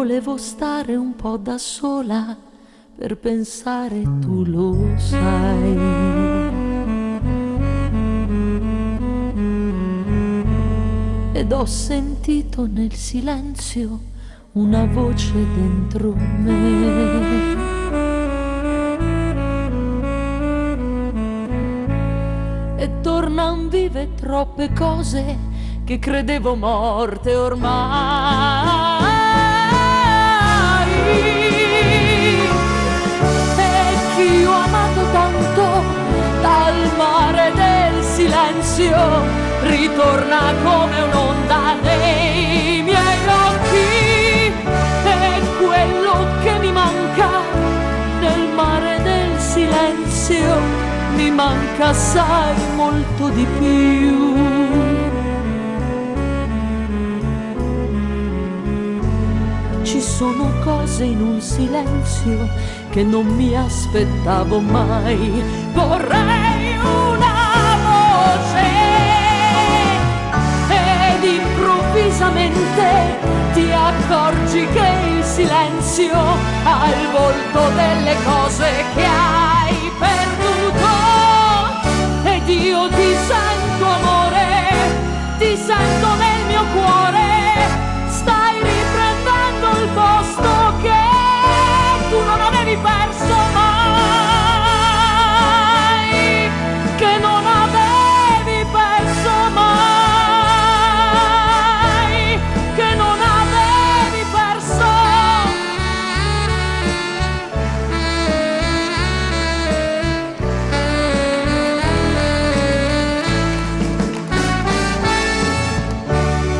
volevo stare un po' da sola per pensare, tu lo sai. Ed ho sentito nel silenzio una voce dentro me. E tornan vive troppe cose che credevo morte ormai. E chi ho amato tanto dal mare del silenzio ritorna come un'onda nei miei occhi. E quello che mi manca nel mare del silenzio mi manca assai, molto di più. Ci sono cose in un silenzio che non mi aspettavo mai. Vorrei una voce ed improvvisamente ti accorgi che il silenzio ha il volto delle cose che hai perduto. Ed io ti sento amore, ti sento nel mio cuore. Stai riprendendo il posto che tu non avevi perso mai, che non avevi perso mai, che non avevi perso.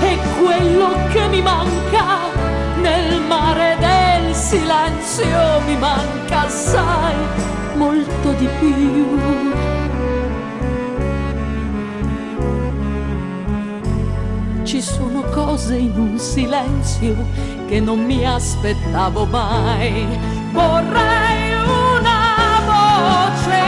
E quello che mi manca nel mare del silenzio mi manca assai, molto di più. Ci sono cose in un silenzio che non mi aspettavo mai. Vorrei una voce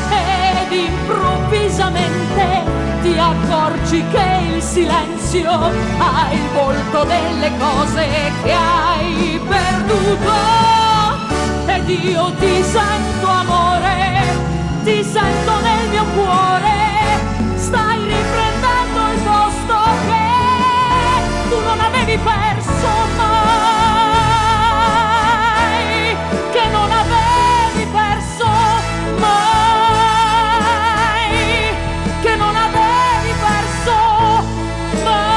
ed improvvisamente ti accorgi che il silenzio ha il volto delle cose che hai perduto. Ed io ti sento amore, ti sento nel mio cuore. Stai riprendendo il posto che tu non avevi perso mai, che non avevi perso mai, che non avevi perso mai.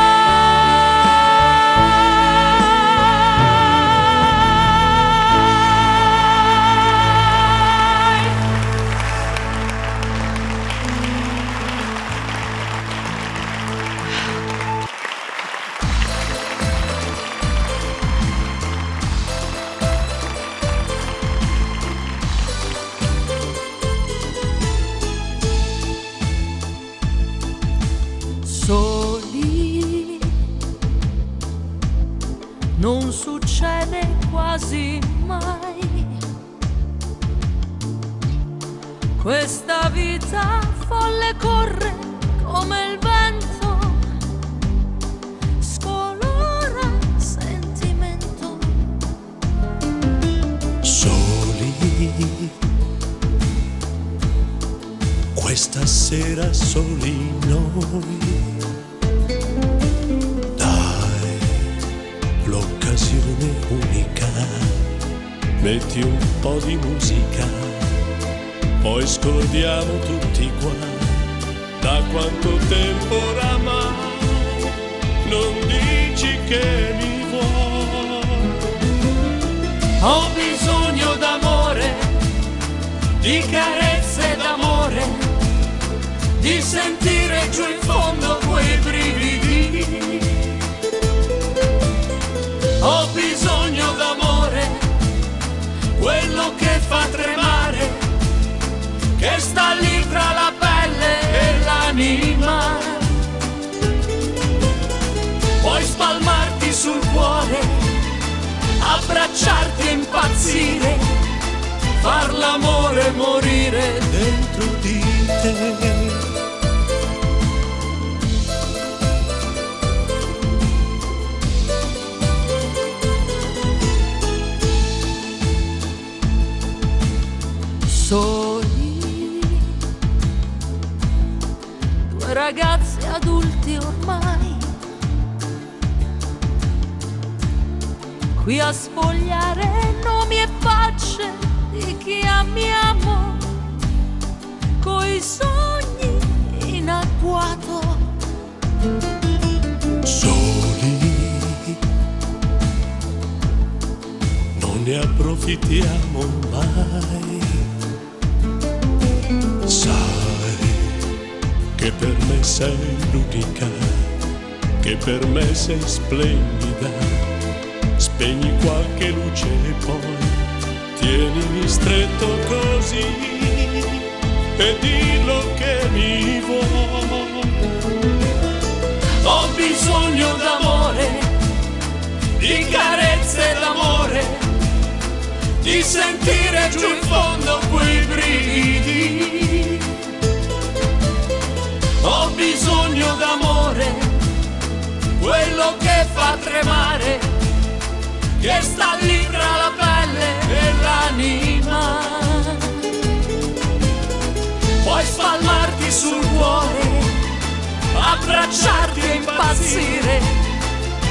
Soli non succede quasi mai. Questa vita folle corre come il vento, scolora sentimento. Soli, questa sera soli noi. L'occasione unica, metti un po' di musica, poi scordiamo tutti qua. Da quanto tempo oramai non dici che mi vuoi. Ho bisogno d'amore, di carezze d'amore, di sentire giù in fondo quei brividi. Ho bisogno d'amore, quello che fa tremare, che sta lì tra la pelle e l'anima. Puoi spalmarti sul cuore, abbracciarti e impazzire, far l'amore morire dentro di te. qui a sfogliare nomi e facce di chi amiamo, coi sogni in agguato. Soli, non ne approfittiamo mai. Sai che per me sei l'unica, che per me sei splendida. Spegni qualche luce e poi tienimi stretto così e dillo che mi vuoi. Ho bisogno d'amore, di carezze d'amore, di sentire giù in fondo quei brividi. Ho bisogno d'amore, quello che fa tremare, che sta lì tra la pelle e l'anima. Puoi spalmarti sul cuore, abbracciarti e impazzire,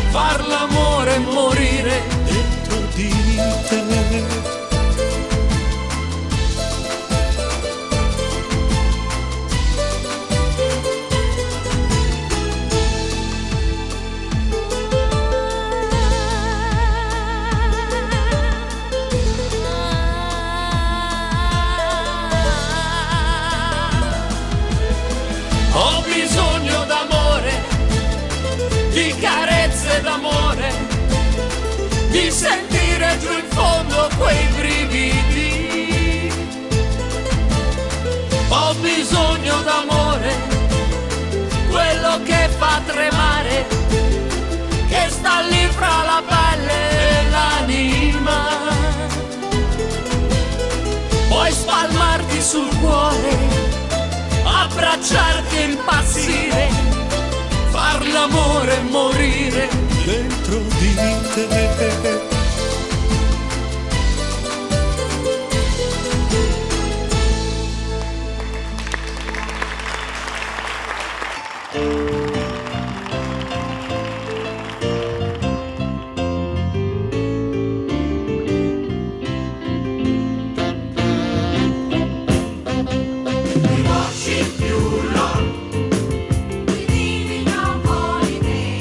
far l'amore e morire dentro di te. Ho bisogno d'amore, di carezze d'amore, di sentire giù in fondo quei brividi. Ho bisogno d'amore, quello che fa tremare, che sta lì fra la pelle e l'anima. Puoi spalmarti sul cuore, abbracciarti e impazzire, far l'amore e morire dentro di te. We worship you, Lord. We live in your holy name.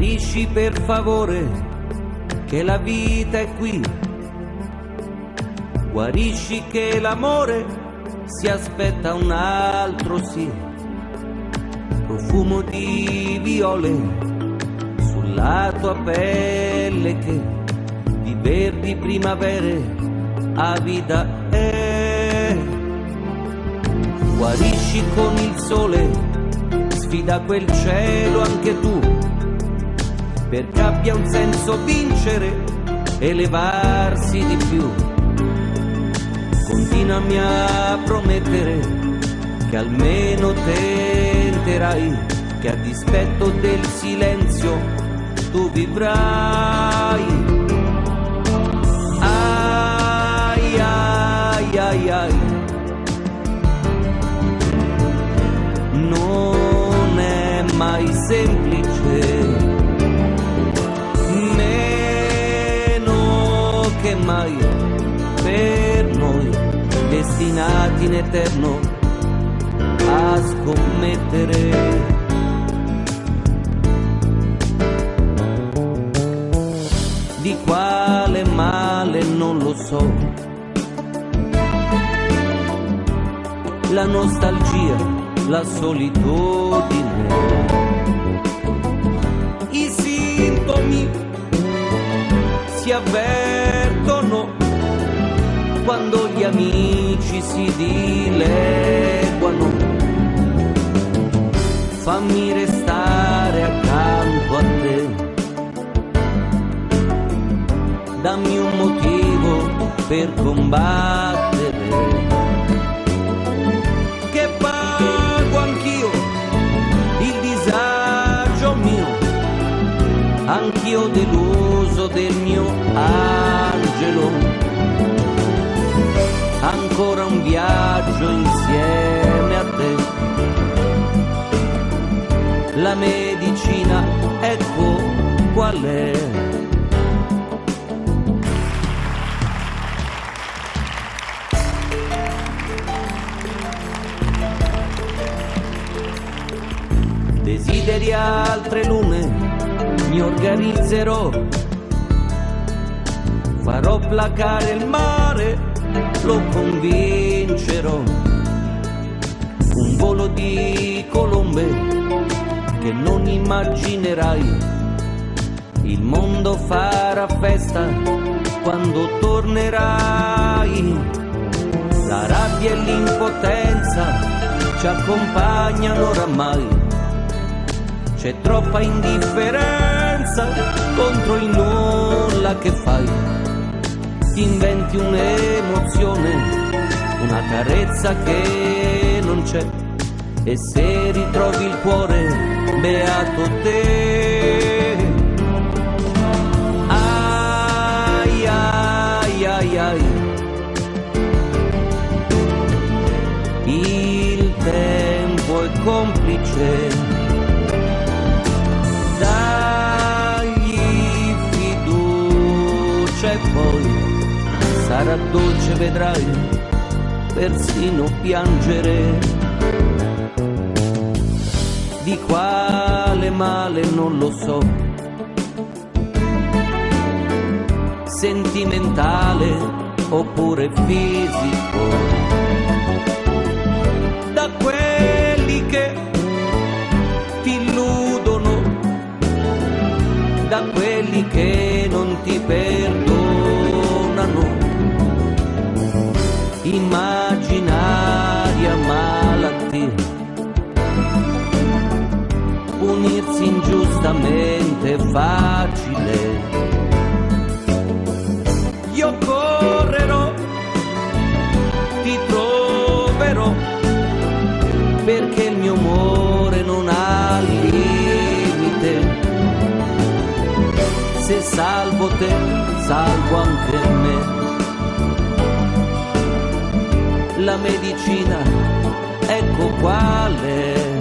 Guarisci per favore, che la vita è qui. Guarisci che l'amore si aspetta un altro sì. Profumo di viole sulla tua pelle che di verdi primavere avida è. Guarisci con il sole, sfida quel cielo anche tu, perché abbia un senso vincere, elevarsi di più. Continuami a promettere che almeno tenterai, che a dispetto del silenzio tu vivrai. Ai ai ai ai, non è mai semplice, meno che mai per noi destinati in eterno a scommettere. Di quale male non lo so, la nostalgia, la solitudine, i sintomi si avvertono quando gli amici si dileguano. Fammi restare accanto a te, dammi un motivo per combattere, che pago anch'io il disagio mio, anch'io deluso del mio angelo. Ancora un viaggio insieme a te, la medicina ecco qual è. Desideri altre lune, mi organizzerò, farò placare il mare, lo convincerò. Un volo di colombe che non immaginerai, il mondo farà festa quando tornerai. La rabbia e l'impotenza ci accompagnano oramai, c'è troppa indifferenza contro il nulla che fai. Ti inventi un'emozione, una carezza che non c'è, e se ritrovi il cuore, beato te. Ai ai ai ai, il tempo è complice, dagli fiducia e poi sarà dolce, vedrai, persino piangere. Di quale male non lo so, sentimentale oppure fisico, da quelli che ti illudono, da quelli che non ti perdonano, immaginaria malattia, punirsi ingiustamente è facile. Io correrò, ti troverò, perché il mio amore non ha limite. Se salvo te, salvo anche me. La medicina, ecco quale.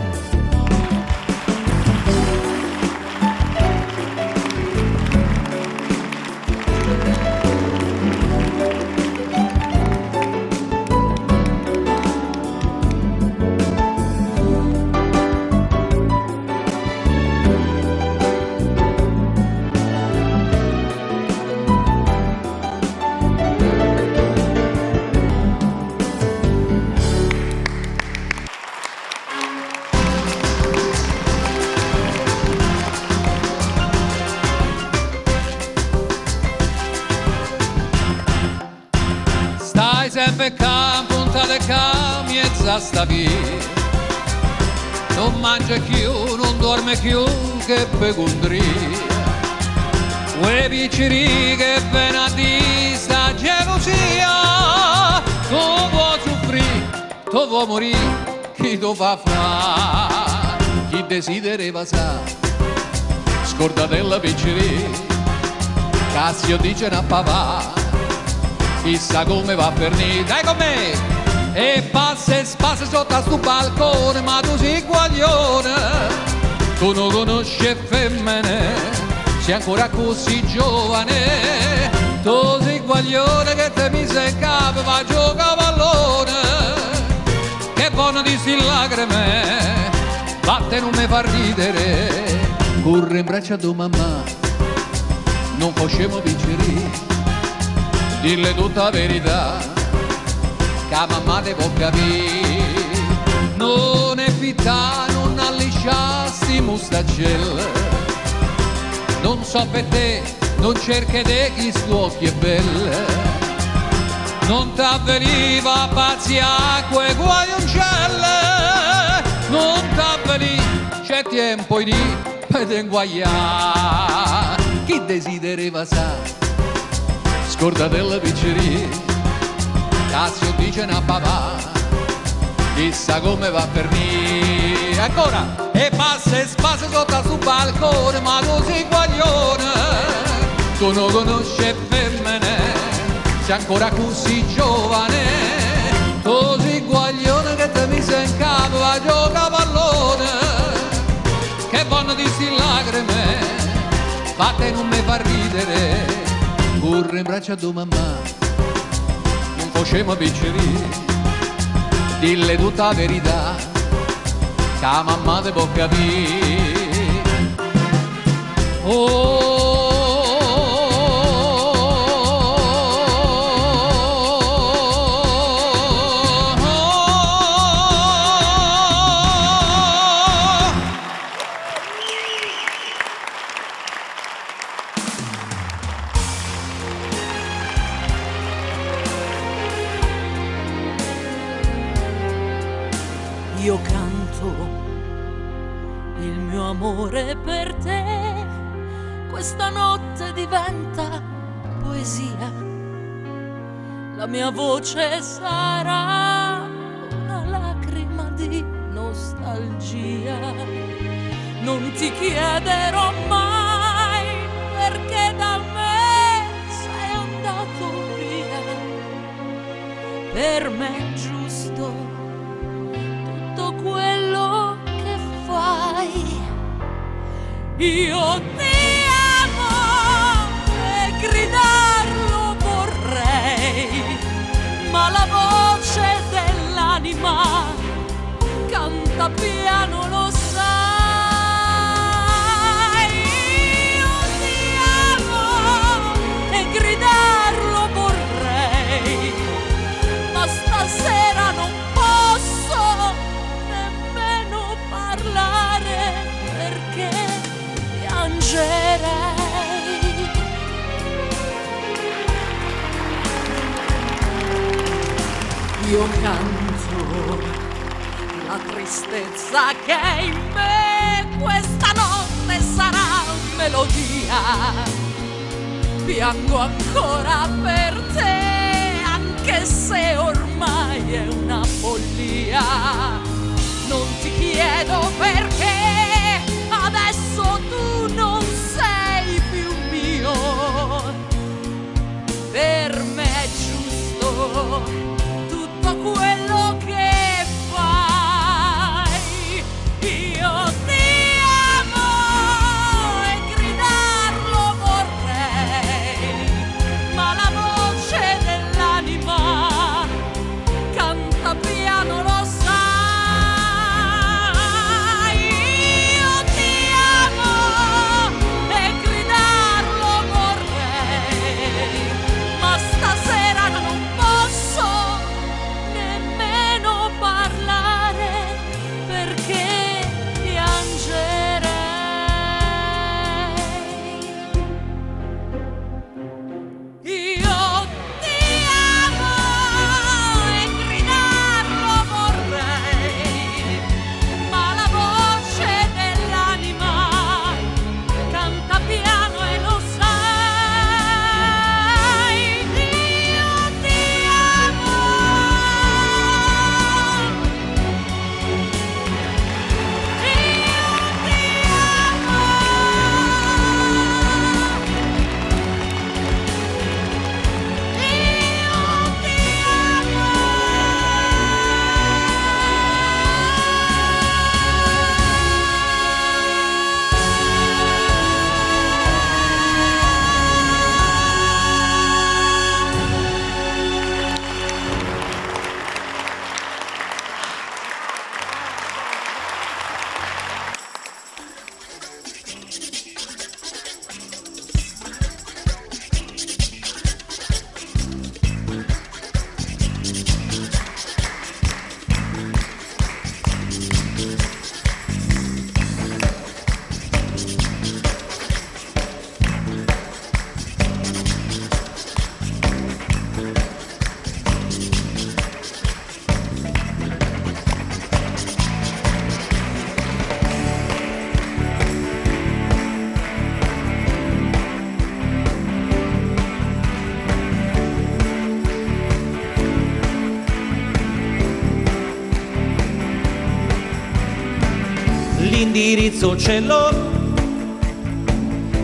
de ca, punta de ca, miezza sta via. Non mangia più, non dorme più, che pecundria. Ue picciri che venerdì sta gelosia. Tu vuoi soffrire, tu vuoi morire, chi tu fa fa? Chi desidereva sa, scordatella picceria. Cassio dice una papà, chissà come va per finire. Dai con me! E passa e spassa sotto a sto balcone, ma tu sei guaglione. Tu non conosci femmine, sei ancora così giovane. Tu sei guaglione che te mise in capo, va a giocare a pallone. Che buono di sti lacrime, vatte non mi fa ridere. Corre in braccio a tua mamma, non facciamo picceri, dille tutta la verità, che la mamma te può capire. Non è pietà, non allisciasti mustacelle. Non so per te, non cerchi te chi stuocchi è belle. Non t'avveniva pazzi acque guaioncelle. Non t'avveni, c'è tempo di per inguagliare. Chi desidereva sa, scordatella picceria. Cassio dice una papà, chissà come va per me. Ancora! E passa e spassa sotto al suo balcone, ma tu sei guaglione. Tu non conosci femmine, sei ancora così giovane. Tu sei guaglione che ti mise in capo a giocare a pallone. Che buono di sti lacrime, vatte non mi fa ridere. Corre in braccio a tua mamma, facciamo picceri, dille tutta la verità, che la mamma te può capire. Oh, io canto il mio amore per te, questa notte diventa poesia, la mia voce sarà una lacrima di nostalgia. Non ti chiederò mai perché da me sei andato via, per me è giusto quello che fai. Io ti amo e gridarlo vorrei, ma la voce dell'anima canta piano, lo sai. Io ti amo e gridarlo vorrei, ma stasera non posso parlare perché piangerei. Io canto la tristezza che è in me, questa notte sarà melodia. Piango ancora per te, anche se ormai è una follia. Non ti chiedo perché adesso tu non sei più mio. Per me è giusto tutto quello che fai. Io ti amo e gridarlo vorrei, ma la voce dell'anima canta piano, lo sai. l'indirizzo ce l'ho,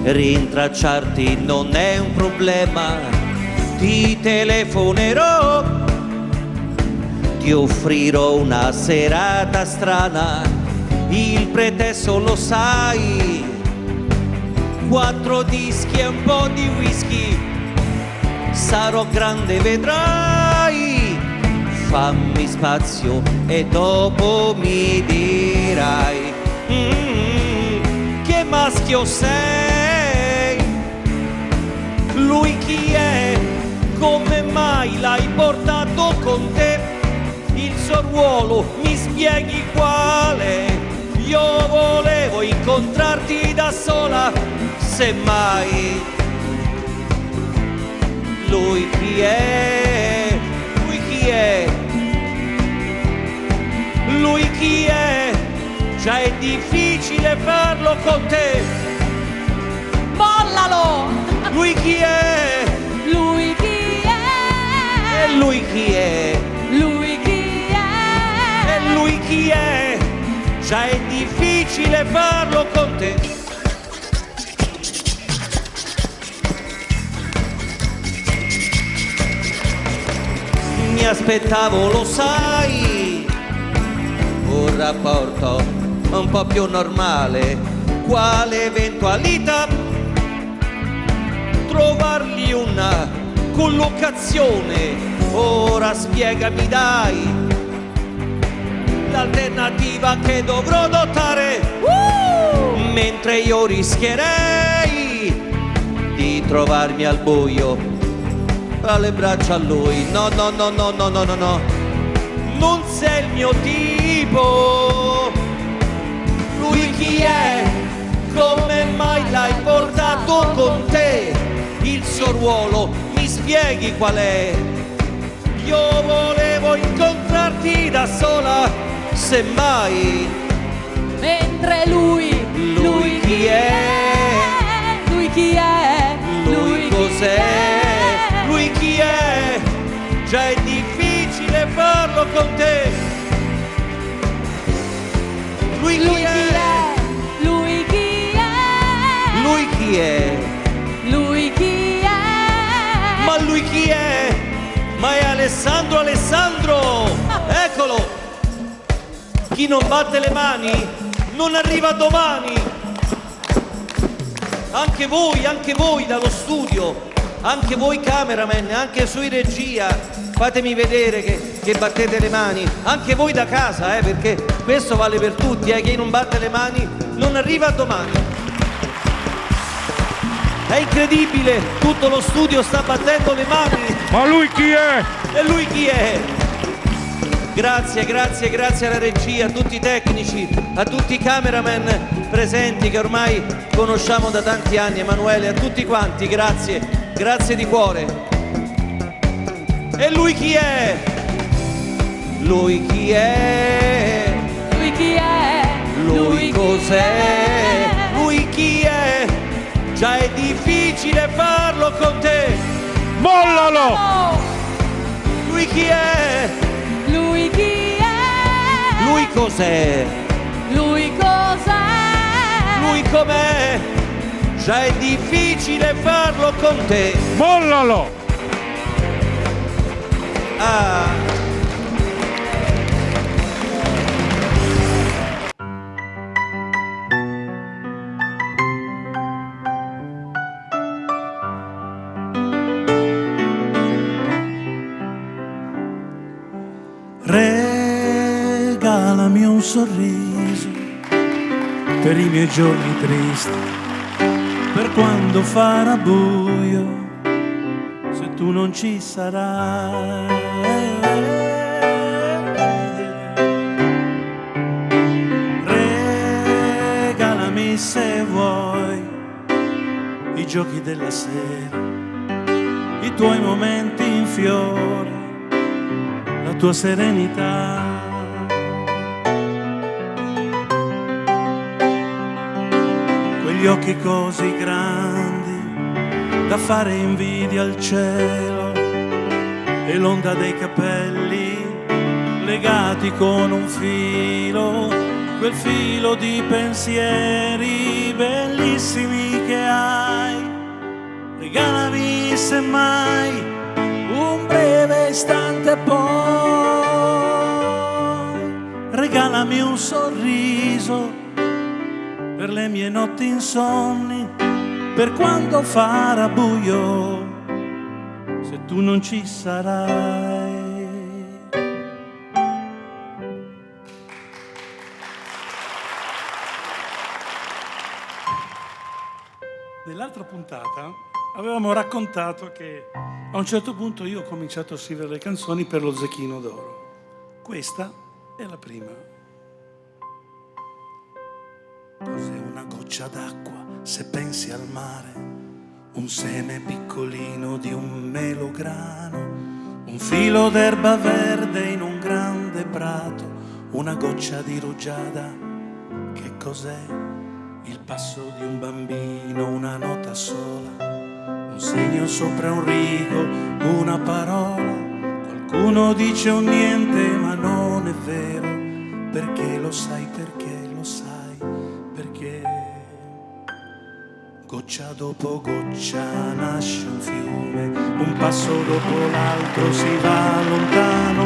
rintracciarti non è un problema, ti telefonerò, ti offrirò una serata strana, il pretesto lo sai, 4 dischi e un po' di whisky, sarò grande vedrai, fammi spazio e dopo mi dirai che maschio sei, lui chi è, come mai l'hai portato con te, il suo ruolo mi spieghi quale, io volevo incontrarti da sola, semmai lui chi è, lui chi è, lui chi è, già è difficile farlo con te, Mollalo! lui chi è, Lui chi è? e lui chi è, Lui chi è? e lui chi è, già è difficile farlo con te. Mi aspettavo, lo sai, un rapporto un po' più normale, quale eventualità trovargli una collocazione, ora spiegami dai l'alternativa che dovrò adottare, mentre io rischierei di trovarmi al buio alle braccia a lui. No, no, no, no, no, no, no, no, non sei il mio tipo. Lui chi è? Come mai l'hai portato con te? Il suo ruolo mi spieghi qual è? Io volevo incontrarti da sola, semmai. Mentre lui chi è? Lui chi è? Lui cos'è? chi è? Lui chi è? Già è difficile farlo con te. Lui chi è? Lui chi è? Lui chi è? Lui chi è? Ma lui chi è? Ma è Alessandro Alessandro! Eccolo! Chi non batte le mani non arriva domani. Anche voi dallo studio, anche voi cameraman, anche su in regia, fatemi vedere che battete le mani, anche voi da casa, perché questo vale per tutti, chi non batte le mani non arriva domani. È incredibile, tutto lo studio sta battendo le mani. Ma lui chi è? E lui chi è? Grazie alla regia, a tutti i tecnici, a tutti i cameraman presenti che ormai conosciamo da tanti anni, Emanuele, a tutti quanti, grazie di cuore. E lui chi è? Lui chi è? Lui chi è? Lui cos'è? Lui chi è? Già è difficile farlo con te. Mollalo! Lui chi è? Lui chi è? Lui cos'è? Lui cos'è? Lui com'è? Già è difficile farlo con te. Mollalo! Ah. Regalami un sorriso per i miei giorni tristi, per quando farà buio, se tu non ci sarai. Regalami se vuoi i giochi della sera, i tuoi momenti in fiore, la tua serenità. Quegli occhi così grandi da fare invidia al cielo e l'onda dei capelli legati con un filo, quel filo di pensieri bellissimi che hai. Regalami semmai un breve istante, poi regalami un sorriso per le mie notti insonni, per quando farà buio, se tu non ci sarai. Nell'altra puntata avevamo raccontato che a un certo punto io ho cominciato a scrivere le canzoni per lo Zecchino d'Oro. Questa è la prima. Cos'è una goccia d'acqua se pensi al mare? Un seme piccolino di un melograno, un filo d'erba verde in un grande prato, una goccia di rugiada. Che cos'è? Il passo di un bambino, una nota sola, un segno sopra un rigo, una parola. Qualcuno dice un niente, ma non è vero, perché lo sai, perché lo sai, perché goccia dopo goccia nasce un fiume, un passo dopo l'altro si va lontano,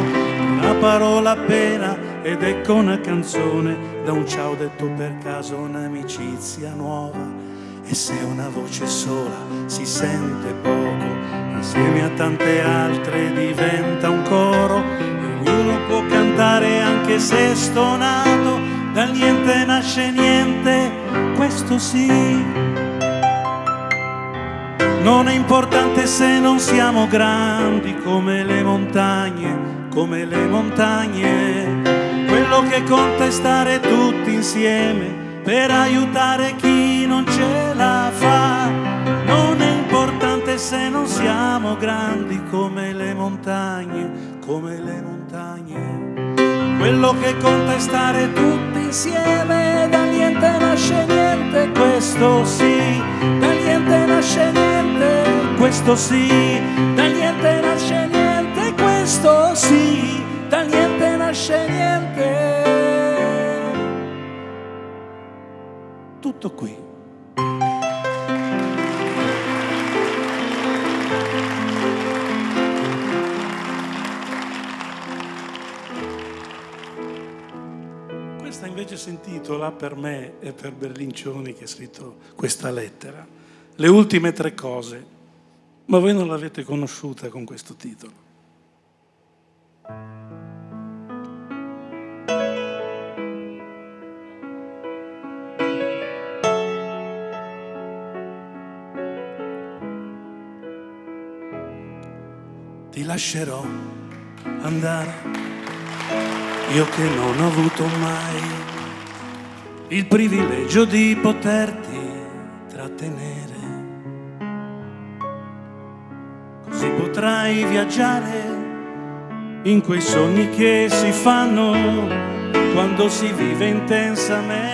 una parola appena ed ecco una canzone, da un ciao detto per caso un'amicizia nuova. E se una voce sola si sente poco, insieme a tante altre diventa un coro, e ognuno può cantare anche se stonato, dal niente nasce niente, questo sì. Non è importante se non siamo grandi come le montagne, come le montagne. Quello che conta è stare tutti insieme per aiutare chi non ce la fa. Non è importante se non siamo grandi come le montagne, come le montagne. Quello che conta è stare tutti insieme, da niente nasce niente, questo sì, da niente nasce niente, questo sì, da niente nasce niente, questo sì, da niente nasce niente. Tutto qui. Questa invece si intitola Per me e per Berlincioni, che ha scritto questa lettera. Le ultime tre cose, ma voi non l'avete conosciuta con questo titolo. Ti lascerò andare, io che non ho avuto mai il privilegio di poterti trattenere, così potrai viaggiare in quei sogni che si fanno quando si vive intensamente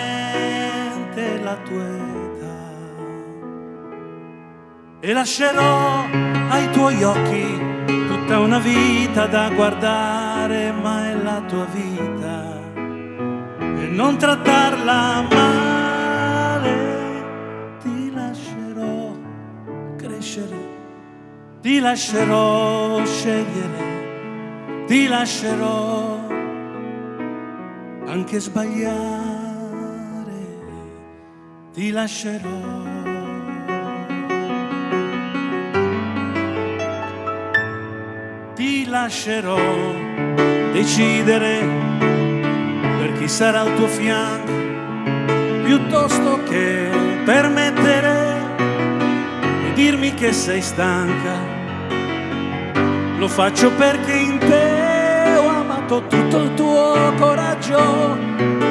la tua età. E lascerò ai tuoi occhi tutta una vita da guardare, ma è la tua vita, e non trattarla male. Ti lascerò crescere, ti lascerò scegliere, ti lascerò anche sbagliare, ti lascerò. Ti lascerò decidere per chi sarà al tuo fianco, piuttosto che permettere di dirmi che sei stanca. Lo faccio perché in te ho amato tutto il tuo coraggio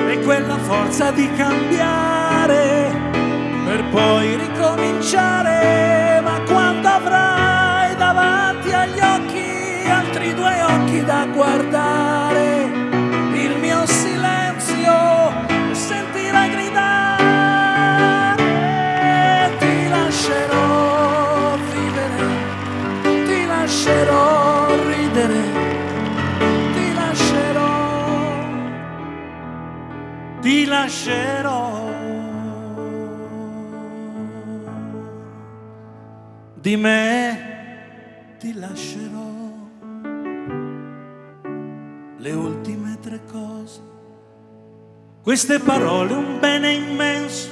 e quella forza di cambiare per poi ricominciare. Ma quando avrai davanti agli occhi altri due occhi da guardare, il mio silenzio sentirai gridare. Ti lascerò vivere, ti lascerò ridere, ti lascerò, ti lascerò. Di me ti lascerò le ultime 3 cose, queste parole, un bene immenso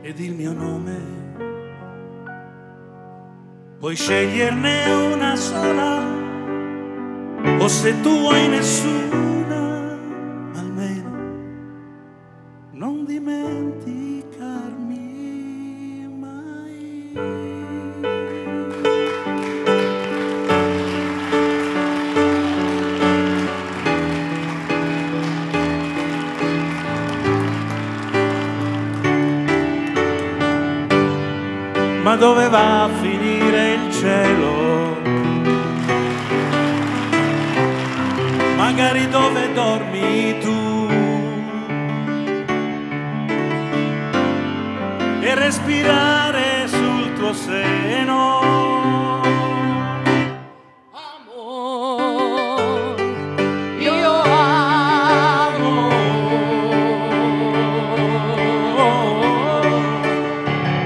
ed il mio nome. Puoi sceglierne una sola, o se tu vuoi nessuna, almeno non dimenticarmi mai. Ma dove va a finire il cielo? Magari dove dormi tu? E respirare sul tuo seno. Amor, io amo.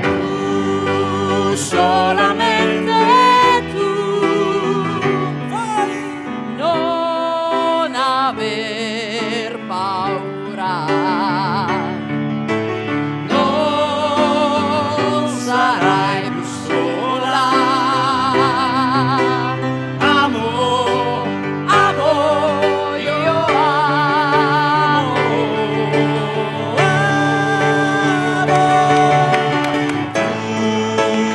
Tu, solamente tu. Non aver paura. Non sarai più sola. Amo, amo, io amo.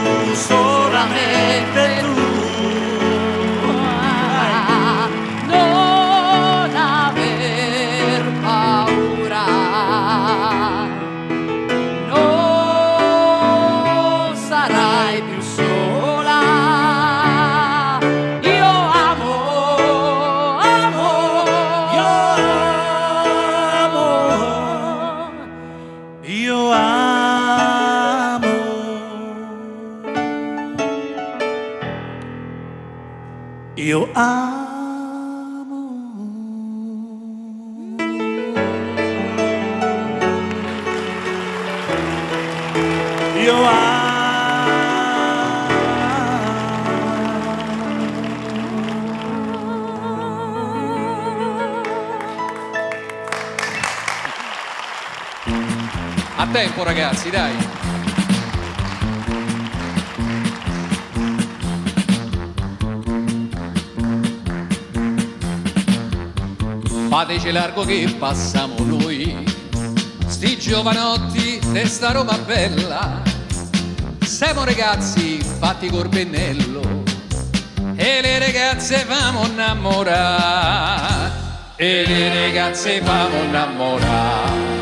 Tu, solamente tu. Non aver paura. Non sarai più sola. Io amo, amo, Io amo, io amo. Io amo. Io A tempo ragazzi, dai. Fateci largo che passiamo noi, sti giovanotti de sta Roma bella. Siamo ragazzi fatti col pennello e le ragazze famo innamorare, e le ragazze famo innamorare.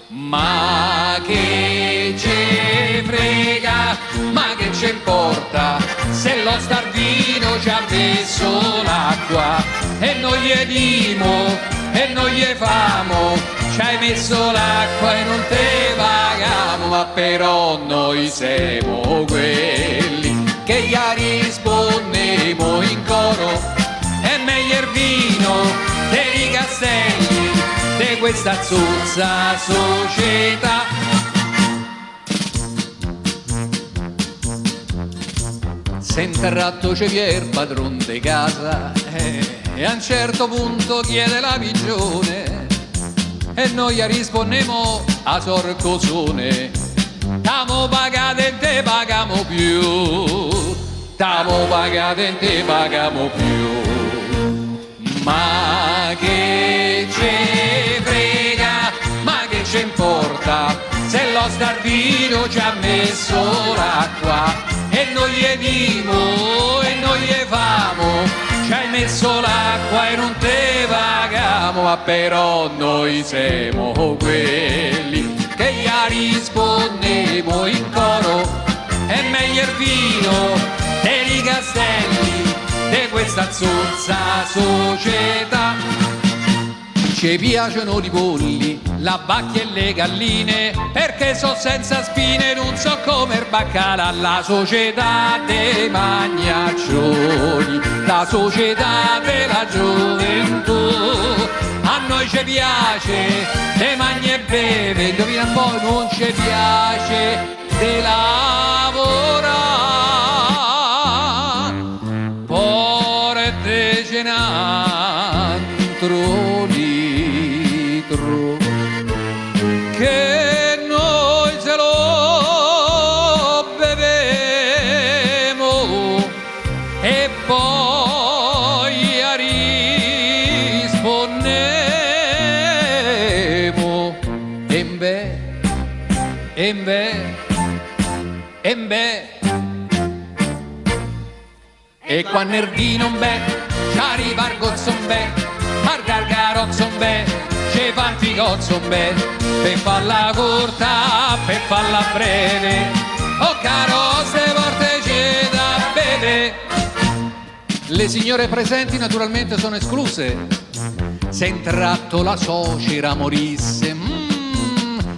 Ma che ci frega, ma che ci importa, se lo stardino ci ha messo l'acqua e noi gli dimo e noi gli famo, ci hai messo l'acqua e non te pagamo, ma però noi siamo quelli che gli rispondemo in coro, è meglio il vino dei castelli di questa zozza società. Se interratto ci viene il padron di casa e a un certo punto chiede la pigione e noi gli rispondiamo a sorcosone: t'amo pagato e te pagamo più, t'amo pagato e te pagamo più. Ma che ci frega, ma che ci importa, se lo stardino ci ha messo l'acqua e noi gli dimo e noi gli famo, ci hai messo l'acqua e non te pagamo, ma però noi siamo quelli che gli rispondemo in coro, è meglio il vino dei castelli di questa zozza società. Ci piacciono i polli, la vacca e le galline, perché so senza spine, non so come il baccalà. La società dei magnaccioni, la società della gioventù, a noi ci piace te mangi e beve, indovina un po', non ci piace te lavorare. Porteci un altro litro che noi se lo bevemo e poi rispondemo e quando il vino bè ci arriva il gozzo bè, marca il carrozzo bè, ci fa un figozzo bè, per farla corta, per farla breve, oh caro ste porte c'è da bere. Le signore presenti naturalmente sono escluse. Se in tratto la suocera morisse,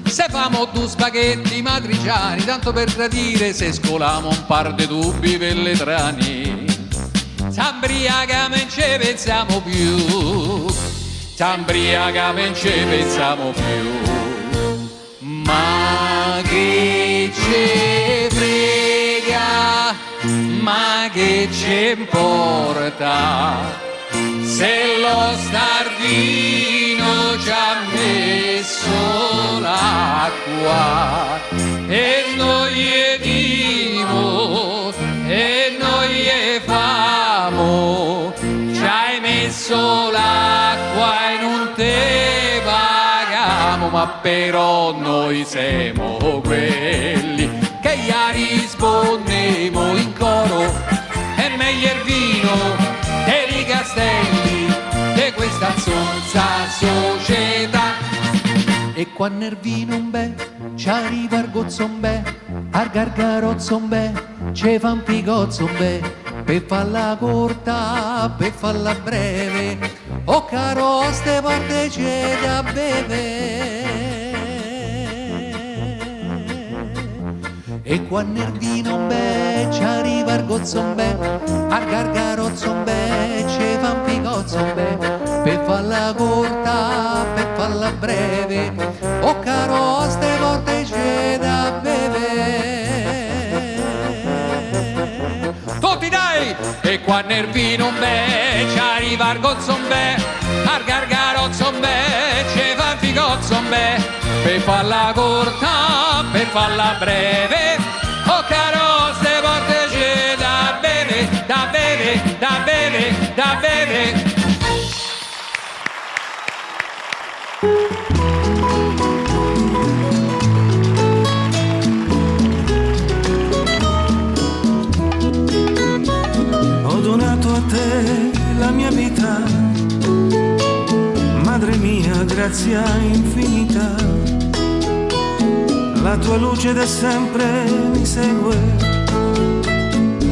se famo due spaghetti matriciani, tanto per gradire, se scolamo un par de dubbi per le trani. S'ambriaca non ci pensiamo più, s'ambriaca non ci pensiamo più. Ma che ci frega, ma che ci importa, se lo stardino ci ha messo l'acqua e noi gli dimo e noi gli famo, ci hai messo l'acqua e non te pagamo, ma però noi siamo quelli che gli rispondemo in coro, è meglio il vino dei castelli di questa zonza società. E quando il vino un bè, ci arriva il gozzo un bè, al gargarozzo un bè, ci fa un pigozzo un bè, per farla corta, per farla breve, oh caro ste porte c'è da bere. E quando il vino un bè, ci arriva il gozzo un bè, al gargarozzo un bè, ci fa un pigozzo un bè, per farla corta, per farla breve, oh caro ste volte c'è da bere. Tutti dai! E quando il vino un bè, ci arriva il gozzo un bè, al gargarozzo un bè, ci fa un pigozzo un bè, per farla corta, per farla breve, oh caro ste porte c'è da bere, da bere, da bere, da bere. Ho donato a te la mia vita, madre mia, grazia infinita. La tua luce da sempre mi segue,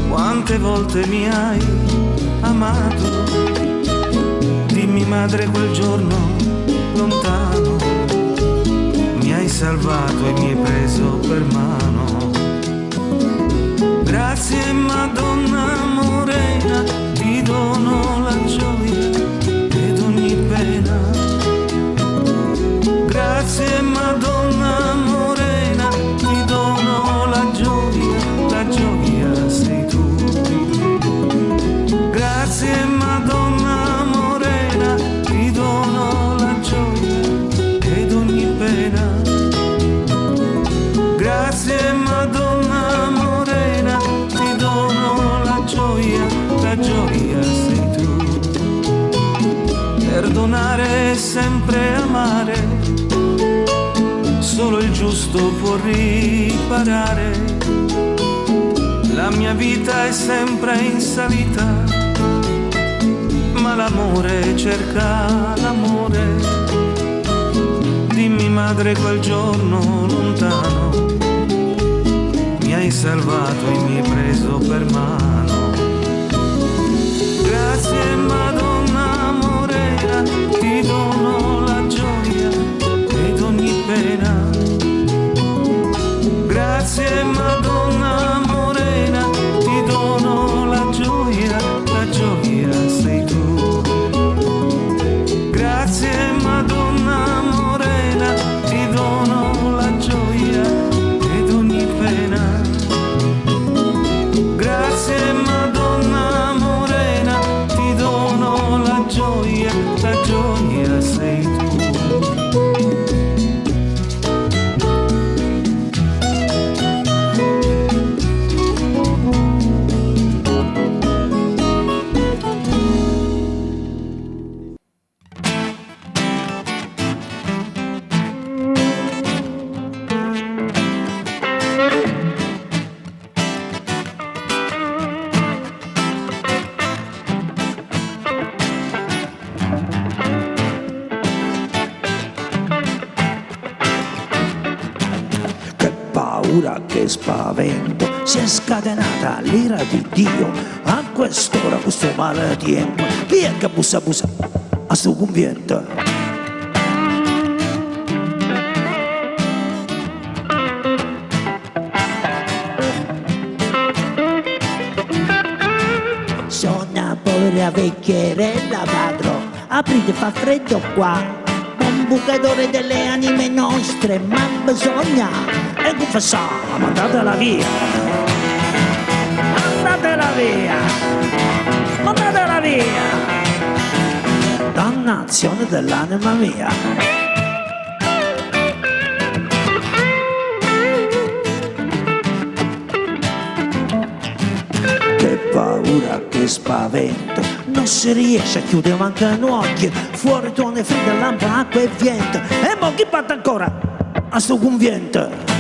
quante volte mi hai amato. Dimmi madre, quel giorno lontano mi hai salvato e mi hai preso per mano. Grazie Madonna Morena, ti dono la gioia ed ogni pena. Grazie Madonna Morena, ti dono la gioia sei tu. Grazie Madonna Morena, ti dono la gioia ed ogni pena. Grazie Madonna Morena, ti dono la gioia sei tu. Perdonare è sempre amare, solo il giusto può riparare. La mia vita è sempre in salita, ma l'amore cerca l'amore. Dimmi madre, quel giorno lontano mi hai salvato e mi hai preso per mano. Grazie Madonna Morena, ti dono la gioia ed ogni pena. Grazie Madonna Morena, ti dono la gioia sei tu. Grazie Madonna paura, che spavento, si è scatenata l'ira di Dio, a quest'ora questo male tempo, chi è che bussa a sto convento? Sogna povera vecchierella padro, aprite fa freddo qua, un bucatore delle anime nostre, ma bisogna e confessare, mandatela via, mandatela via, mandatela via, dannazione dell'anima mia. Paura, che spavento, non si riesce a chiudere, mancano occhi, fuori tuone fredda, lampa, acqua e vento, e mo chi batte ancora a sto convento?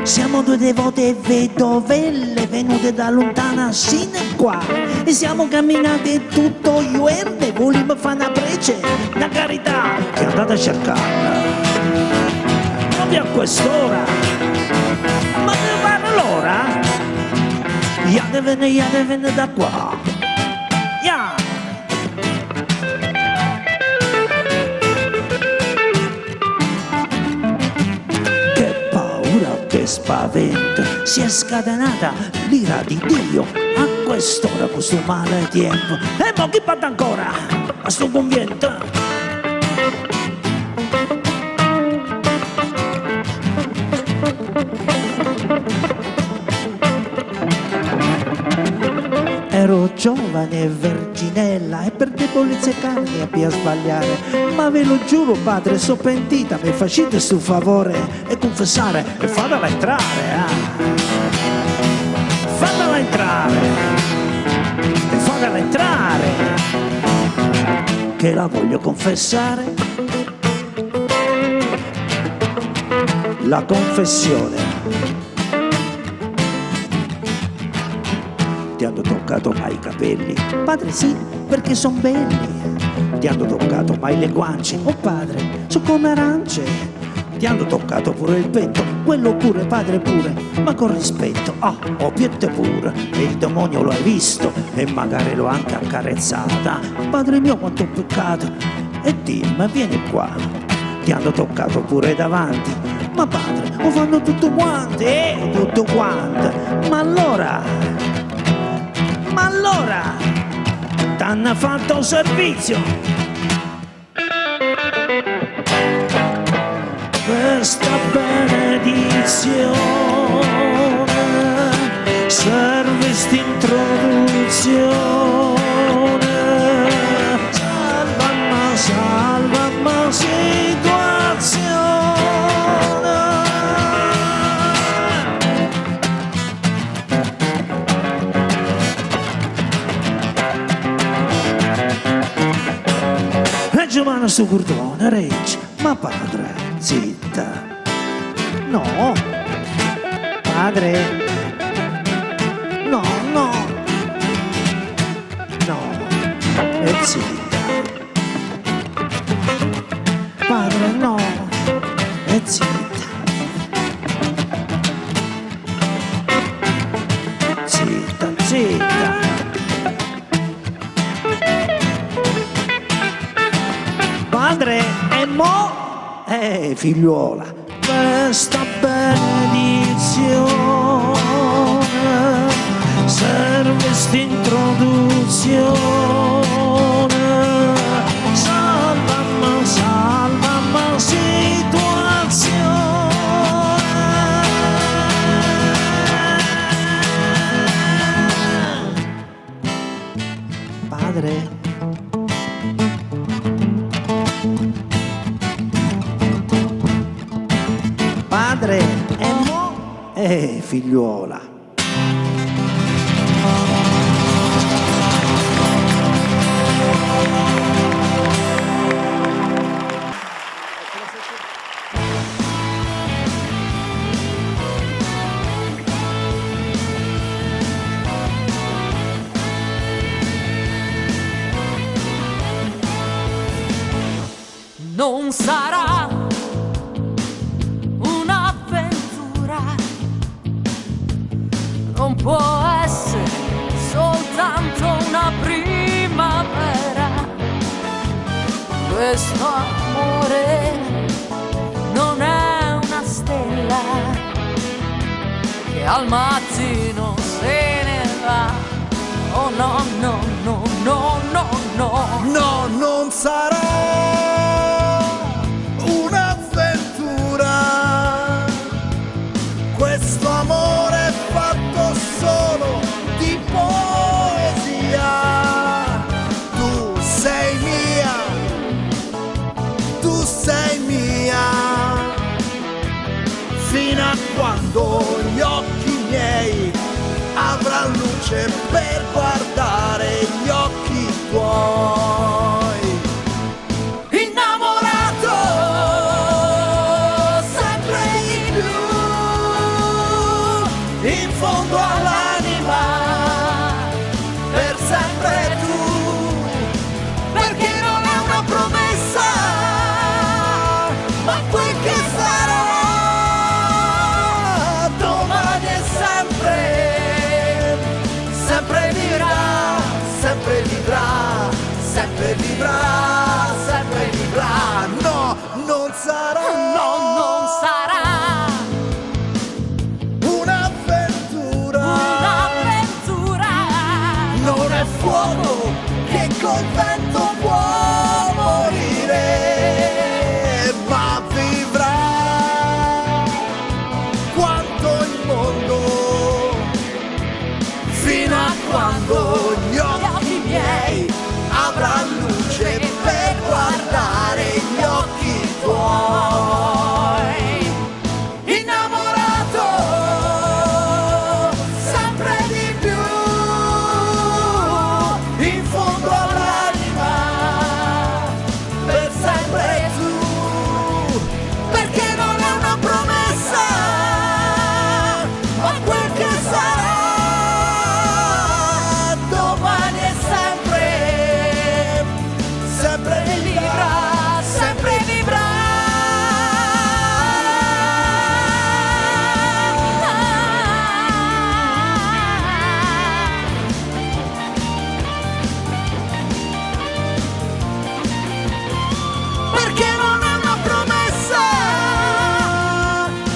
Siamo due devote vedovelle venute da lontana sino qua e siamo camminati tutto ieri, volevamo fare una prece, una carità che andate a cercarla proprio a quest'ora, ma che pare l'ora? Iate venne da qua, yeah. Che spavento, si è scatenata l'ira di Dio, a quest'ora questo male tempo, e mo chi batte ancora a sto convento? Ero giovane e verginella e per debolezza e carne abbia sbagliare, ma ve lo giuro padre, so pentita, mi facete sto favore e confessare e fatela entrare, fatela entrare e fatela entrare, che la voglio confessare, la confessione. Ti hanno toccato mai i capelli? Padre sì, perché son belli. Ti hanno toccato mai le guance? Oh padre, sono come arance. Ti hanno toccato pure il petto? Quello pure, padre pure, ma con rispetto. Ah, oh piette pure, e il demonio lo hai visto e magari l'ho anche accarezzata. Padre mio quanto ho peccato, e dimmi, vieni qua. Ti hanno toccato pure davanti, ma padre, lo fanno tutto quanto, tutto quanto. Ma allora, t'hanno fatto servizio. Questa benedizione serve st'introduzione. Salvamma situazione. Mano sto cordone, regge, ma padre, zitta. No, padre, no, e zitta. Padre, no, e zitta. Zitta. Padre, e mo', figliuola, questa benedizione serve st'introduzione. Salvamma situazione. Padre, e mo', figliuola. non sarà un'avventura, non può essere soltanto una primavera. Questo amore non è una stella che al mattino se ne va. Oh no, no, no, no, no, no. No, non sarà un'avventura. Questo amore è fatto solo di poesia. Tu sei mia, tu sei mia, fino a quando gli occhi miei avranno luce per guardare gli occhi tuoi. Innamorato sempre di più, in fondo all'anima, per sempre tu, perché non è una promessa, ma quel che sarà domani è sempre, sempre vivrà, sempre vivrà, sempre vivrà, sempre vivrà. No, non sarà, No, non sarà un'avventura. un'avventura. Non è fuoco che col vento può morire, ma vivrà quanto il mondo, fino a quando gli occhi miei avranno luce per guardare gli occhi tuoi. Innamorato sempre di più, in fondo all'anima, per sempre tu, perché non è una promessa, ma quel che sarà domani è sempre, sempre vivrà, sempre vivrà. Perché non è una promessa,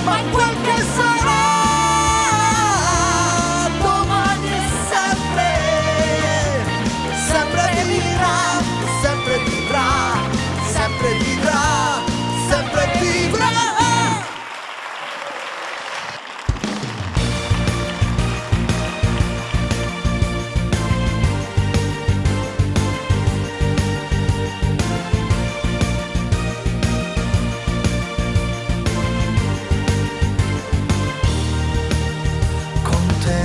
ma quel che sarà domani è sempre, sempre vivrà, sempre vivrà, sempre vivrà, sempre vivrà. Con te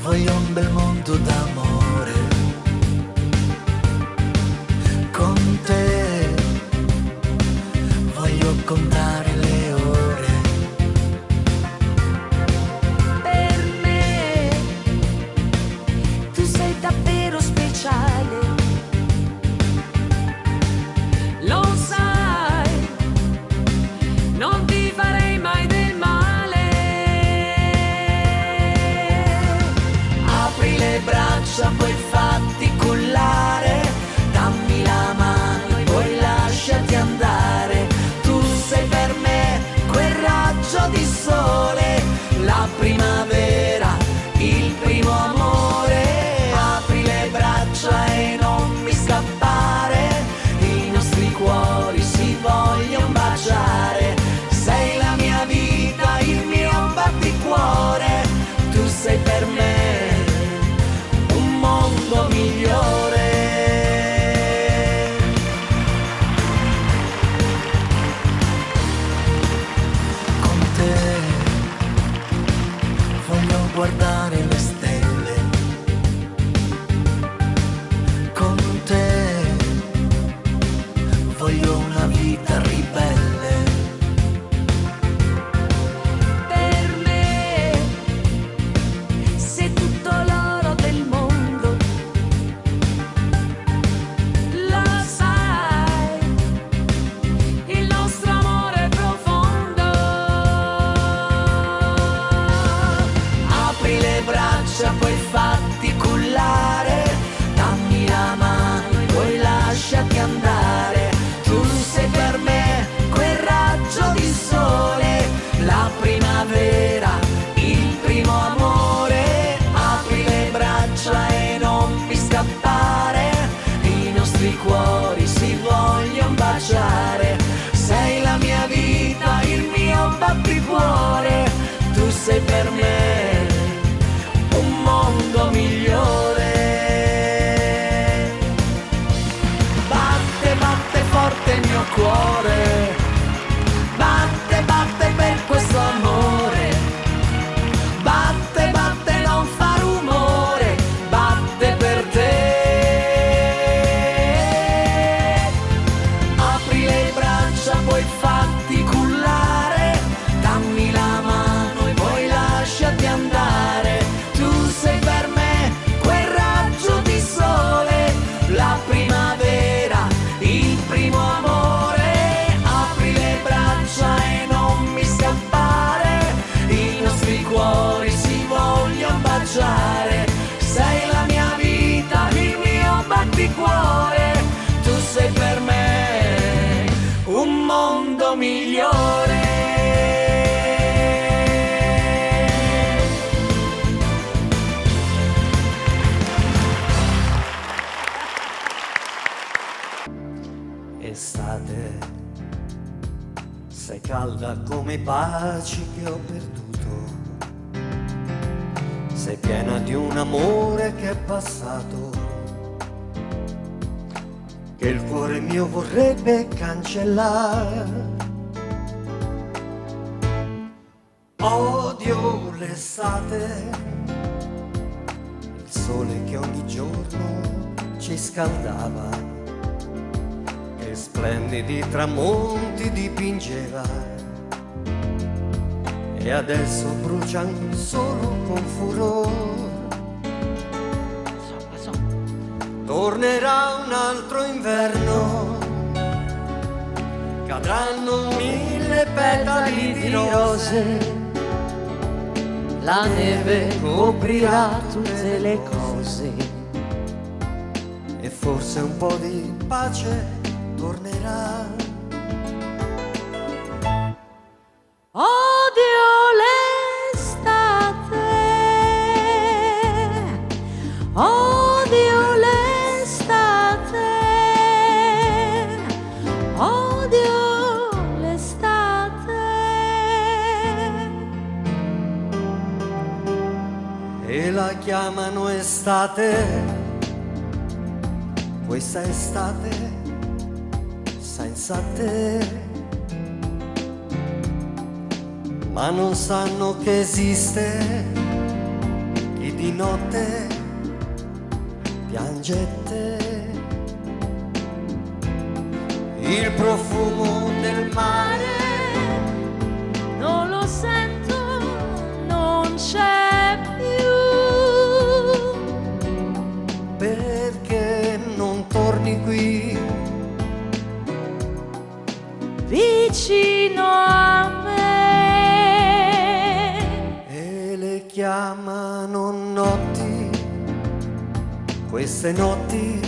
voglio un bel mondo d'amore. Con te voglio contare le ore. Per me tu sei davvero speciale, lo sai, non ti farei mai del male. Apri le braccia, poi fatti cullare, dammi la mano e poi lasciati andare. Tu sei per me quel raggio di sole, la primavera, il primo amore. Apri le braccia e non mi scappare, i nostri cuori si vogliono baciare. Sei la mia vita, il mio batticuore, tu sei per me un mondo migliore. Con te voglio guardare le stelle. Con te voglio una vita ribelle. Per me sei tutto l'oro del mondo, lo sai. scalda come i baci che ho perduto. Sei piena di un amore che è passato, che il cuore mio vorrebbe cancellare. Odio l'estate, il sole che ogni giorno ci scaldava, che splendidi tramonti dipingeva. E adesso bruciano solo con furore. Tornerà un altro inverno, cadranno 1000 petali di rose, la neve coprirà tutte le cose e forse un po' di pace tornerà. Odio l'estate, odio l'estate, odio l'estate. E la chiamano estate, questa estate senza te. Ma non sanno che esiste chi di notte piange te. Il profumo del mare Non lo sento, non c'è più. perché non torni qui Vicino a me. e le chiamano notti, queste notti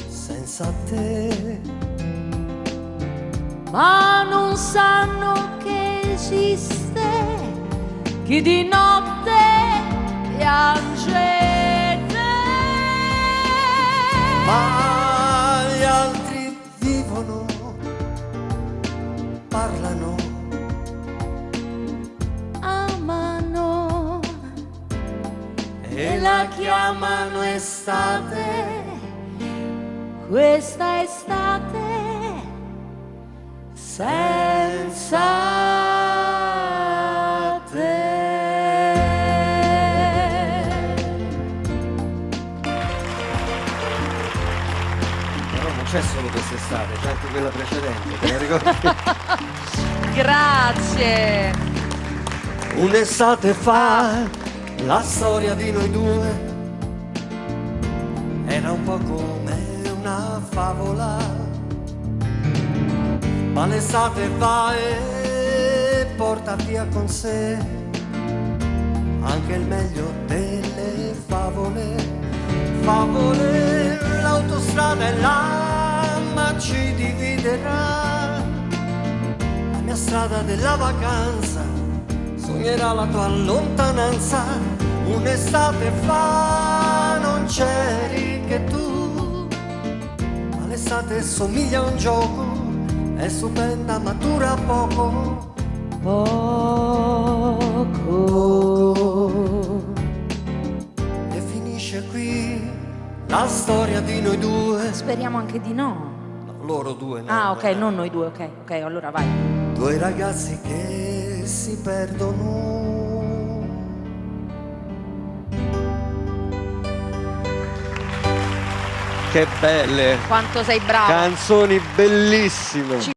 senza te. Ma non sanno che esiste chi di notte piange te. Ma gli altri vivono, parlano, Amano e la chiamano estate. questa estate senza te. Però non c'è solo quest'estate, c'è anche quella precedente, te ne ricordi? Grazie. Un'estate fa la storia di noi due era un po' come una favola, ma l'estate va e porta via con sé anche il meglio delle favole. Favole, l'autostrada è là, ma ci dividerà. La mia strada della vacanza sognerà la tua lontananza. Un'estate fa non c'eri che tu, ma l'estate somiglia a un gioco, è stupenda ma dura poco. Poco. E finisce qui la storia di noi due. Speriamo anche di no. No, loro due no. Ah, ok, non noi due, ok, ok, allora vai. Due ragazzi che si perdono. Che belle Quanto sei bravo. canzoni, bellissime.